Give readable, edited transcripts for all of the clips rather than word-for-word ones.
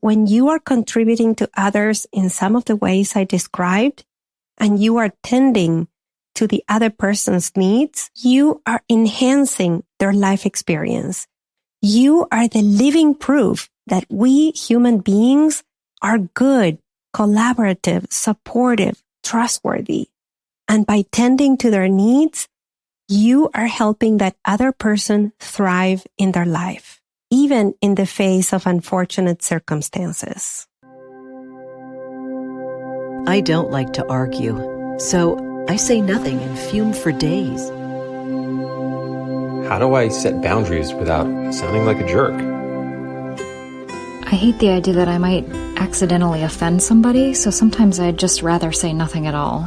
when you are contributing to others in some of the ways I described, and you are tending to the other person's needs, you are enhancing their life experience. You are the living proof that we human beings are good, collaborative, supportive, trustworthy. And by tending to their needs, you are helping that other person thrive in their life, even in the face of unfortunate circumstances. I don't like to argue, so I say nothing and fume for days. How do I set boundaries without sounding like a jerk? I hate the idea that I might accidentally offend somebody, so sometimes I'd just rather say nothing at all.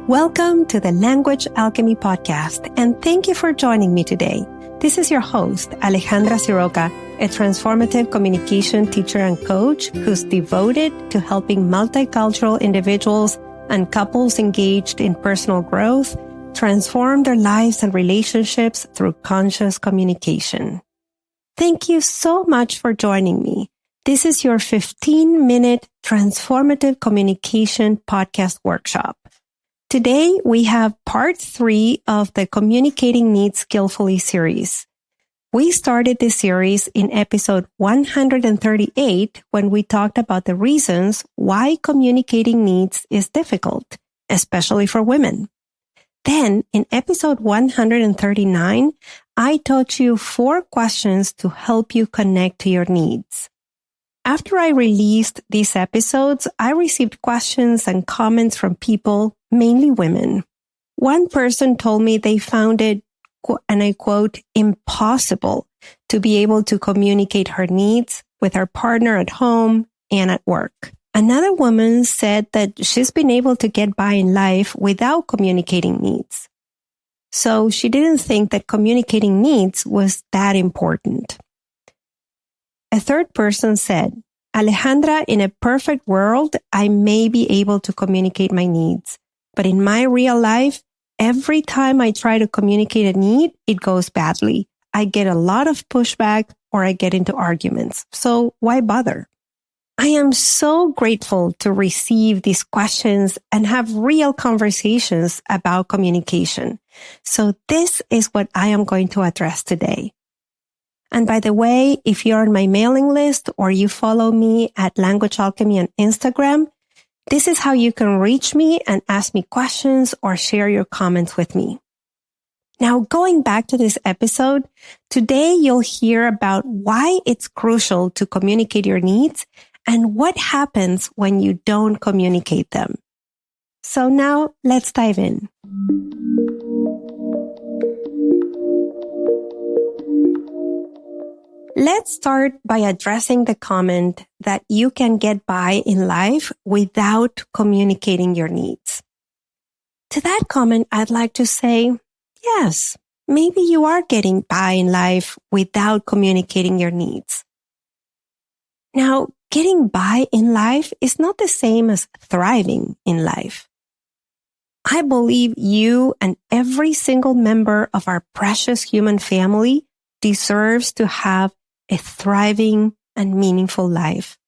Welcome to the Language Alchemy Podcast, and thank you for joining me today. This is your host, Alejandra Siroka, a transformative communication teacher and coach who's devoted to helping multicultural individuals and couples engaged in personal growth transform their lives and relationships through conscious communication. Thank you so much for joining me. This is your 15-minute transformative communication podcast workshop. Today, we have part 3 of the Communicating Needs Skillfully series. We started this series in episode 138 when we talked about the reasons why communicating needs is difficult, especially for women. Then, in episode 139, I taught you 4 questions to help you connect to your needs. After I released these episodes, I received questions and comments from people, mainly women. One person told me they found it, and I quote, impossible to be able to communicate her needs with her partner at home and at work. Another woman said that she's been able to get by in life without communicating needs. So she didn't think that communicating needs was that important. A third person said, Alejandra, in a perfect world, I may be able to communicate my needs. But in my real life, every time I try to communicate a need, it goes badly. I get a lot of pushback or I get into arguments. So why bother? I am so grateful to receive these questions and have real conversations about communication. So this is what I am going to address today. And by the way, if you're on my mailing list or you follow me at Language Alchemy on Instagram, this is how you can reach me and ask me questions or share your comments with me. Now, going back to this episode, today you'll hear about why it's crucial to communicate your needs and what happens when you don't communicate them. So now let's dive in. Let's start by addressing the comment that you can get by in life without communicating your needs. To that comment, I'd like to say, yes, maybe you are getting by in life without communicating your needs. Now, getting by in life is not the same as thriving in life. I believe you and every single member of our precious human family deserves to have a thriving and meaningful life,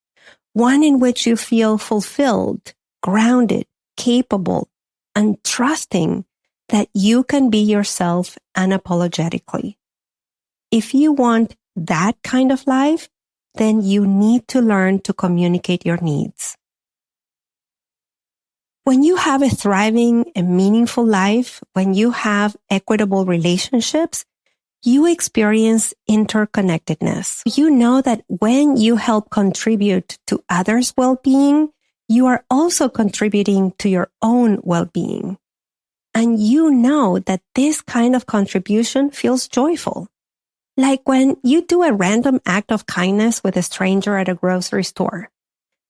one in which you feel fulfilled, grounded, capable, and trusting that you can be yourself unapologetically. If you want that kind of life, then you need to learn to communicate your needs. When you have a thriving and meaningful life, when you have equitable relationships, you experience interconnectedness. You know that when you help contribute to others' well-being, you are also contributing to your own well-being. And you know that this kind of contribution feels joyful. Like when you do a random act of kindness with a stranger at a grocery store.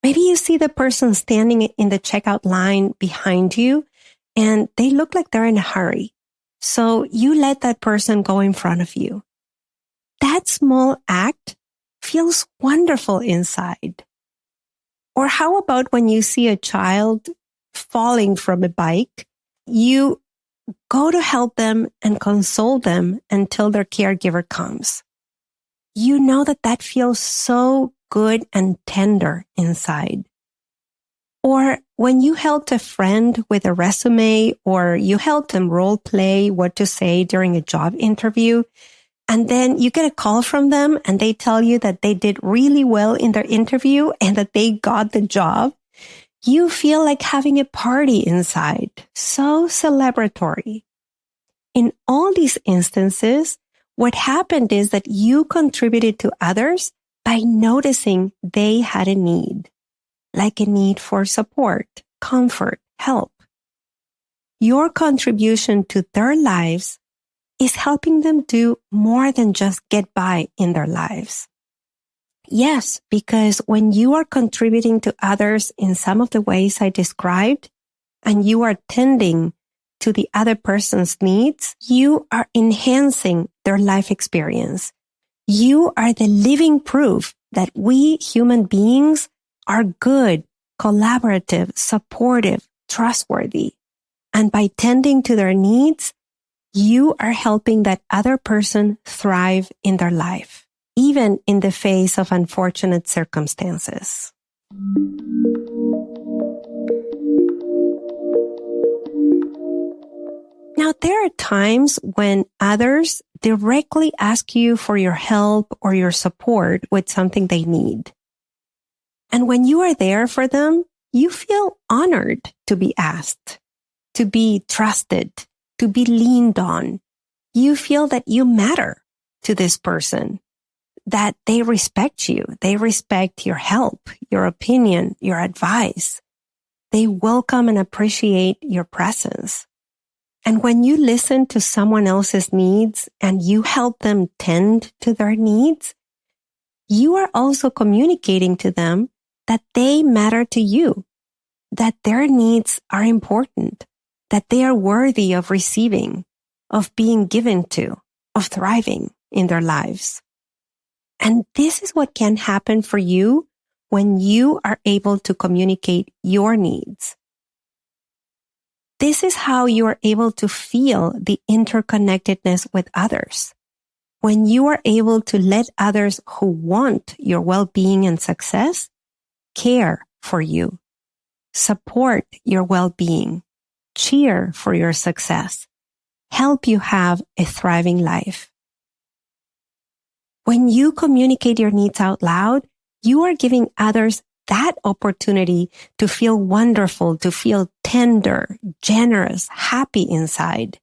Maybe you see the person standing in the checkout line behind you and they look like they're in a hurry. So you let that person go in front of you. That small act feels wonderful inside. Or how about when you see a child falling from a bike, you go to help them and console them until their caregiver comes. You know that feels so good and tender inside. Or when you helped a friend with a resume, or you helped them role play what to say during a job interview, and then you get a call from them and they tell you that they did really well in their interview and that they got the job, you feel like having a party inside. So celebratory. In all these instances, what happened is that you contributed to others by noticing they had a need, like a need for support, comfort, help. Your contribution to their lives is helping them do more than just get by in their lives. Yes, because when you are contributing to others in some of the ways I described, and you are tending to the other person's needs, you are enhancing their life experience. You are the living proof that we human beings are good, collaborative, supportive, trustworthy. And by tending to their needs, you are helping that other person thrive in their life, even in the face of unfortunate circumstances. Now, there are times when others directly ask you for your help or your support with something they need. And when you are there for them, you feel honored to be asked, to be trusted, to be leaned on. You feel that you matter to this person, that they respect you. They respect your help, your opinion, your advice. They welcome and appreciate your presence. And when you listen to someone else's needs and you help them tend to their needs, you are also communicating to them that they matter to you, that their needs are important, that they are worthy of receiving, of being given to, of thriving in their lives. And this is what can happen for you when you are able to communicate your needs. This is how you are able to feel the interconnectedness with others. When you are able to let others who want your well-being and success care for you, support your well-being, cheer for your success, help you have a thriving life. When you communicate your needs out loud, you are giving others that opportunity to feel wonderful, to feel tender, generous, happy inside.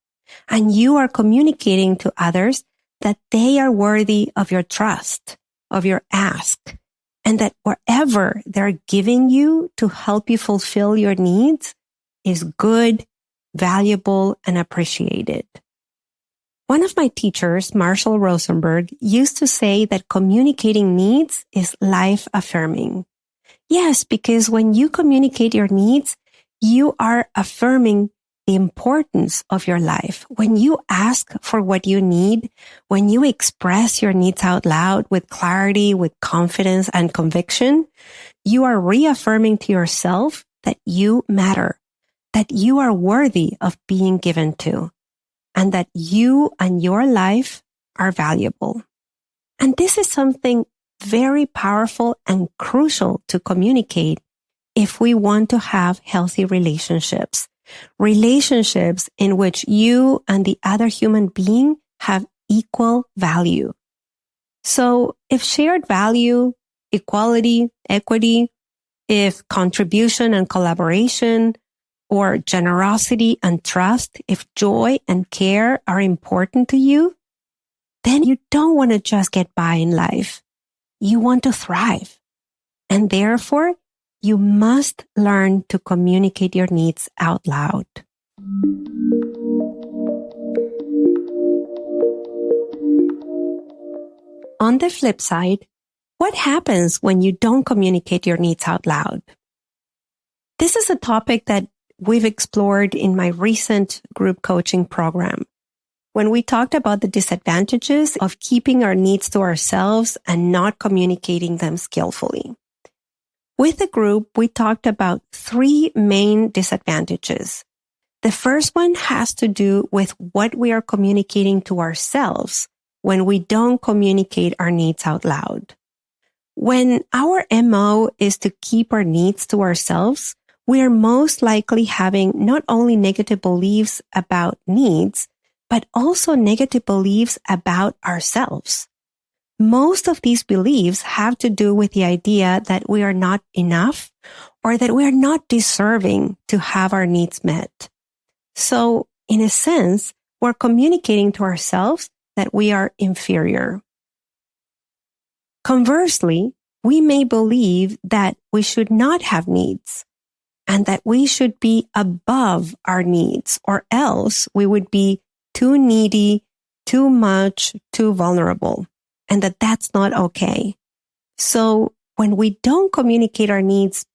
And you are communicating to others that they are worthy of your trust, of your ask, and that whatever they're giving you to help you fulfill your needs is good, valuable, and appreciated. One of my teachers, Marshall Rosenberg, used to say that communicating needs is life affirming. Yes, because when you communicate your needs, you are affirming the importance of your life. When you ask for what you need, when you express your needs out loud with clarity, with confidence and conviction, you are reaffirming to yourself that you matter, that you are worthy of being given to, and that you and your life are valuable. And this is something very powerful and crucial to communicate if we want to have healthy relationships in which you and the other human being have equal value. So if shared value, equality, equity, if contribution and collaboration, or generosity and trust, if joy and care are important to you, then you don't want to just get by in life. You want to thrive. And therefore, you must learn to communicate your needs out loud. On the flip side, what happens when you don't communicate your needs out loud? This is a topic that we've explored in my recent group coaching program, when we talked about the disadvantages of keeping our needs to ourselves and not communicating them skillfully. With the group, we talked about 3 main disadvantages. The first one has to do with what we are communicating to ourselves when we don't communicate our needs out loud. When our MO is to keep our needs to ourselves, we are most likely having not only negative beliefs about needs, but also negative beliefs about ourselves. Most of these beliefs have to do with the idea that we are not enough or that we are not deserving to have our needs met. So, in a sense, we're communicating to ourselves that we are inferior. Conversely, we may believe that we should not have needs and that we should be above our needs, or else we would be too needy, too much, too vulnerable, and that that's not okay. So when we don't communicate our needs,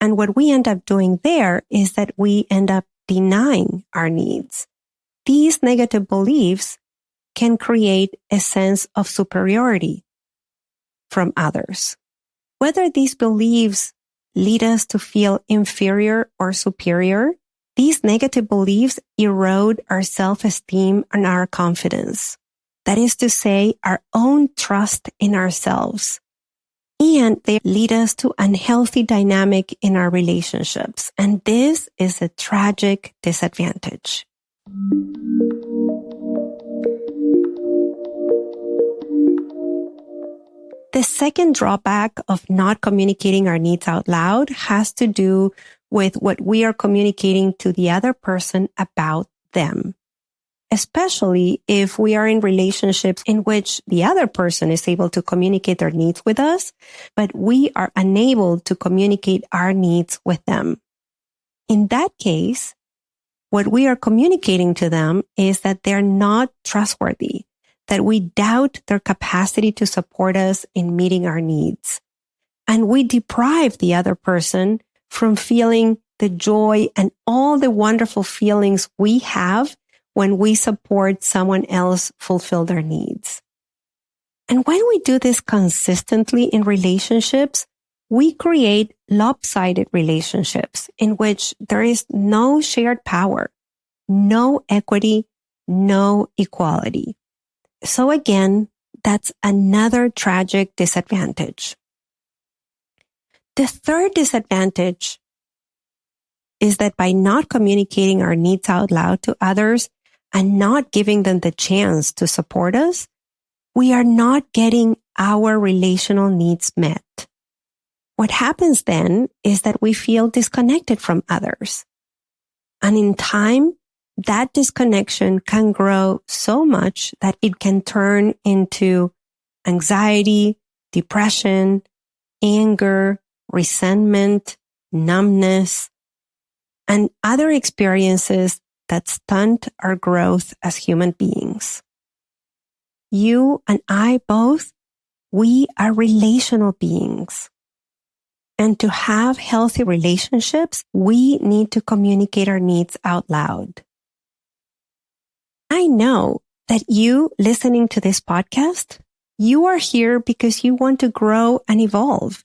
and what we end up doing there is that we end up denying our needs. These negative beliefs can create a sense of superiority from others. Whether these beliefs lead us to feel inferior or superior, these negative beliefs erode our self-esteem and our confidence. That is to say, our own trust in ourselves. And they lead us to unhealthy dynamic in our relationships. And this is a tragic disadvantage. The second drawback of not communicating our needs out loud has to do with what we are communicating to the other person about them, especially if we are in relationships in which the other person is able to communicate their needs with us, but we are unable to communicate our needs with them. In that case, what we are communicating to them is that they're not trustworthy, that we doubt their capacity to support us in meeting our needs. And we deprive the other person from feeling the joy and all the wonderful feelings we have when we support someone else fulfill their needs. And when we do this consistently in relationships, we create lopsided relationships in which there is no shared power, no equity, no equality. So again, that's another tragic disadvantage. The third disadvantage is that by not communicating our needs out loud to others and not giving them the chance to support us, we are not getting our relational needs met. What happens then is that we feel disconnected from others. And in time, that disconnection can grow so much that it can turn into anxiety, depression, anger, resentment, numbness, and other experiences that stunt our growth as human beings. You and I both, we are relational beings. And to have healthy relationships, we need to communicate our needs out loud. I know that you listening to this podcast, you are here because you want to grow and evolve,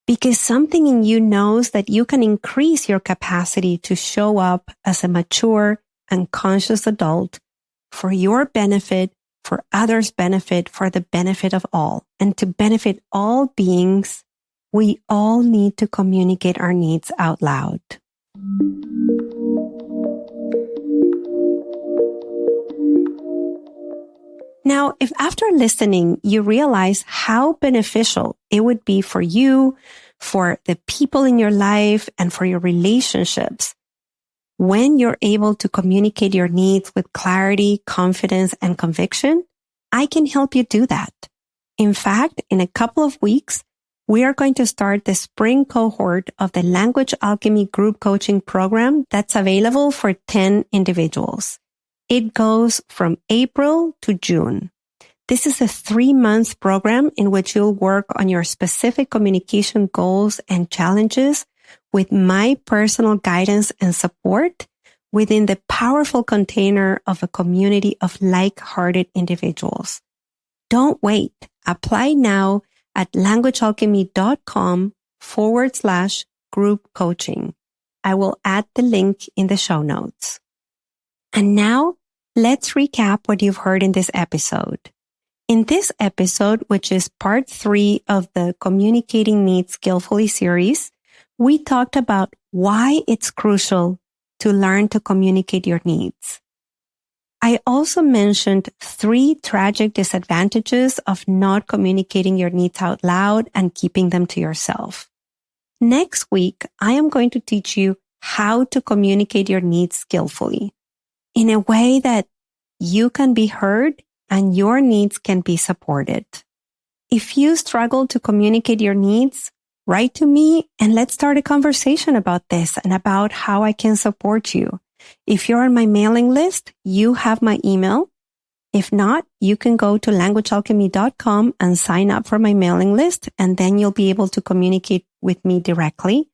because something in you knows that you can increase your capacity to show up as a mature and conscious adult for your benefit, for others' benefit, for the benefit of all. And to benefit all beings, we all need to communicate our needs out loud. Now, if after listening, you realize how beneficial it would be for you, for the people in your life, and for your relationships, when you're able to communicate your needs with clarity, confidence, and conviction, I can help you do that. In fact, in a couple of weeks, we are going to start the spring cohort of the Language Alchemy group coaching program that's available for 10 individuals. It goes from April to June. This is a 3-month program in which you'll work on your specific communication goals and challenges with my personal guidance and support within the powerful container of a community of like-hearted individuals. Don't wait. Apply now at languagealchemy.com/group coaching. I will add the link in the show notes. And now, let's recap what you've heard in this episode. In this episode, which is part 3 of the Communicating Needs Skillfully series, we talked about why it's crucial to learn to communicate your needs. I also mentioned 3 tragic disadvantages of not communicating your needs out loud and keeping them to yourself. Next week, I am going to teach you how to communicate your needs skillfully in a way that you can be heard and your needs can be supported. If you struggle to communicate your needs, write to me and let's start a conversation about this and about how I can support you. If you're on my mailing list, you have my email. If not, you can go to languagealchemy.com and sign up for my mailing list, and then you'll be able to communicate with me directly.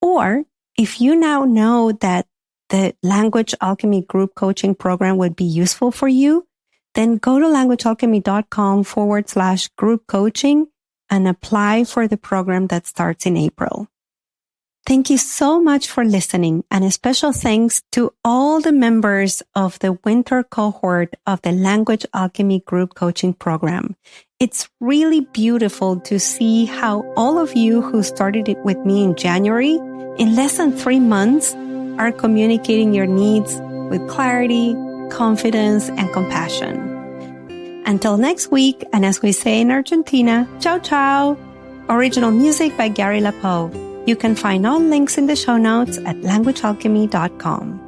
Or if you now know that the Language Alchemy group coaching program would be useful for you, then go to languagealchemy.com/group coaching and apply for the program that starts in April. Thank you so much for listening, and a special thanks to all the members of the winter cohort of the Language Alchemy group coaching program. It's really beautiful to see how all of you who started it with me in January, in less than 3 months, are communicating your needs with clarity, confidence, and compassion. Until next week, and as we say in Argentina, ciao ciao! Original music by Gary Lapoe. You can find all links in the show notes at languagealchemy.com.